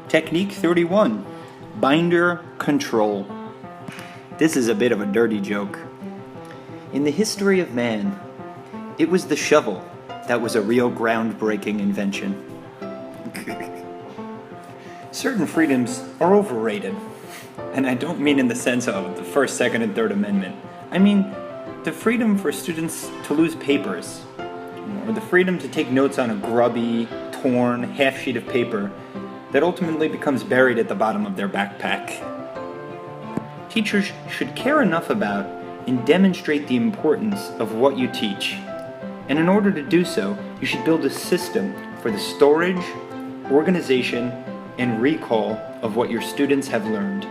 Technique 31, binder control. This is a bit of a dirty joke. In the history of man, it was the shovel that was a real groundbreaking invention. Certain freedoms are overrated. And I don't mean in the sense of the First, Second, and Third Amendment. I mean the freedom for students to lose papers, or the freedom to take notes on a grubby, torn half sheet of paper that ultimately becomes buried at the bottom of their backpack. Teachers should care enough about and demonstrate the importance of what you teach. And in order to do so, you should build a system for the storage, organization, and recall of what your students have learned.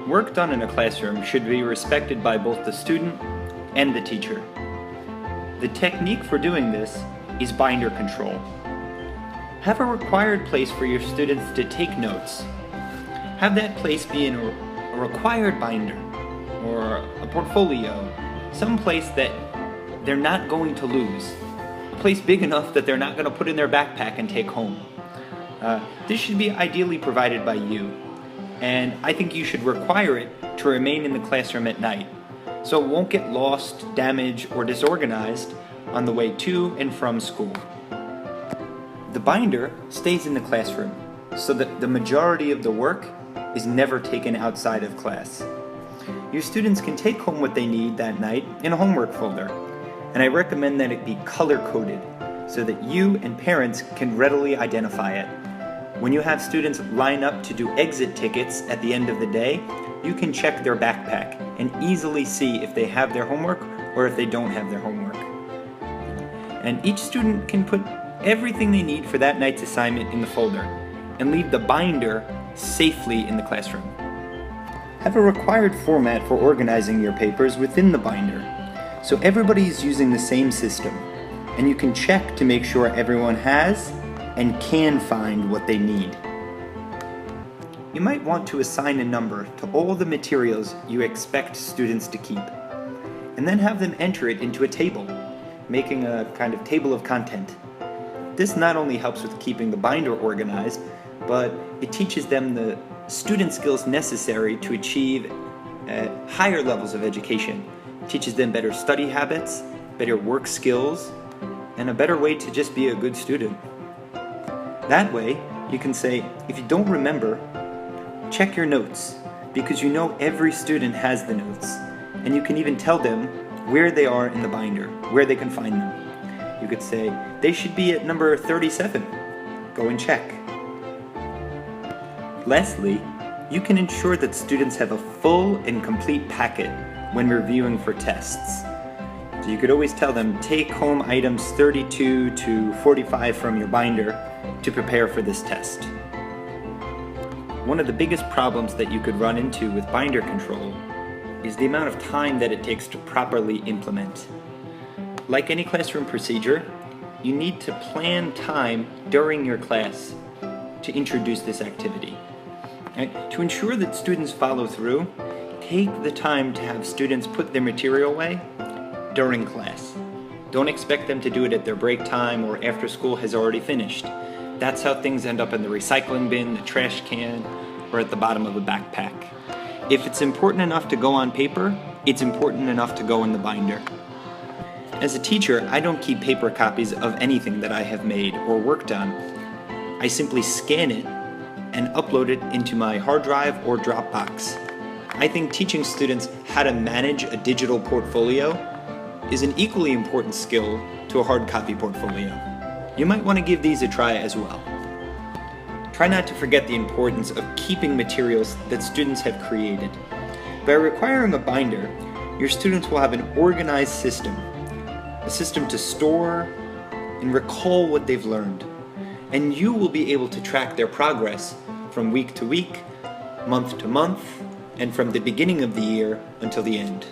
Work done in a classroom should be respected by both the student and the teacher. The technique for doing this is binder control. Have a required place for your students to take notes. Have that place be in a required binder or a portfolio, some place that they're not going to lose, a place big enough that they're not going to put in their backpack and take home. This should be ideally provided by you, and I think you should require it to remain in the classroom at night, so it won't get lost, damaged, or disorganized on the way to and from school. The binder stays in the classroom, so that the majority of the work is never taken outside of class. Your students can take home what they need that night in a homework folder, and I recommend that it be color-coded so that you and parents can readily identify it. When you have students line up to do exit tickets at the end of the day, you can check their backpack and easily see if they have their homework or if they don't have their homework. And each student can put everything they need for that night's assignment in the folder and leave the binder safely in the classroom. Have a required format for organizing your papers within the binder, so everybody is using the same system, and you can check to make sure everyone has and can find what they need. You might want to assign a number to all the materials you expect students to keep, and then have them enter it into a table, making a kind of table of content. This not only helps with keeping the binder organized, but it teaches them the student skills necessary to achieve higher levels of education. It teaches them better study habits, better work skills, and a better way to just be a good student. That way, you can say, if you don't remember, check your notes, because you know every student has the notes, and you can even tell them where they are in the binder, where they can find them. You could say, they should be at number 37. Go and check. Lastly, you can ensure that students have a full and complete packet when reviewing for tests. So you could always tell them, take home items 32 to 45 from your binder to prepare for this test. One of the biggest problems that you could run into with binder control is the amount of time that it takes to properly implement. Like any classroom procedure, you need to plan time during your class to introduce this activity. Right? To ensure that students follow through, take the time to have students put their material away during class. Don't expect them to do it at their break time or after school has already finished. That's how things end up in the recycling bin, the trash can, or at the bottom of a backpack. If it's important enough to go on paper, it's important enough to go in the binder. As a teacher, I don't keep paper copies of anything that I have made or worked on. I simply scan it and upload it into my hard drive or Dropbox. I think teaching students how to manage a digital portfolio is an equally important skill to a hard copy portfolio. You might want to give these a try as well. Try not to forget the importance of keeping materials that students have created. By requiring a binder, your students will have an organized system, a system to store and recall what they've learned. And you will be able to track their progress from week to week, month to month, and from the beginning of the year until the end.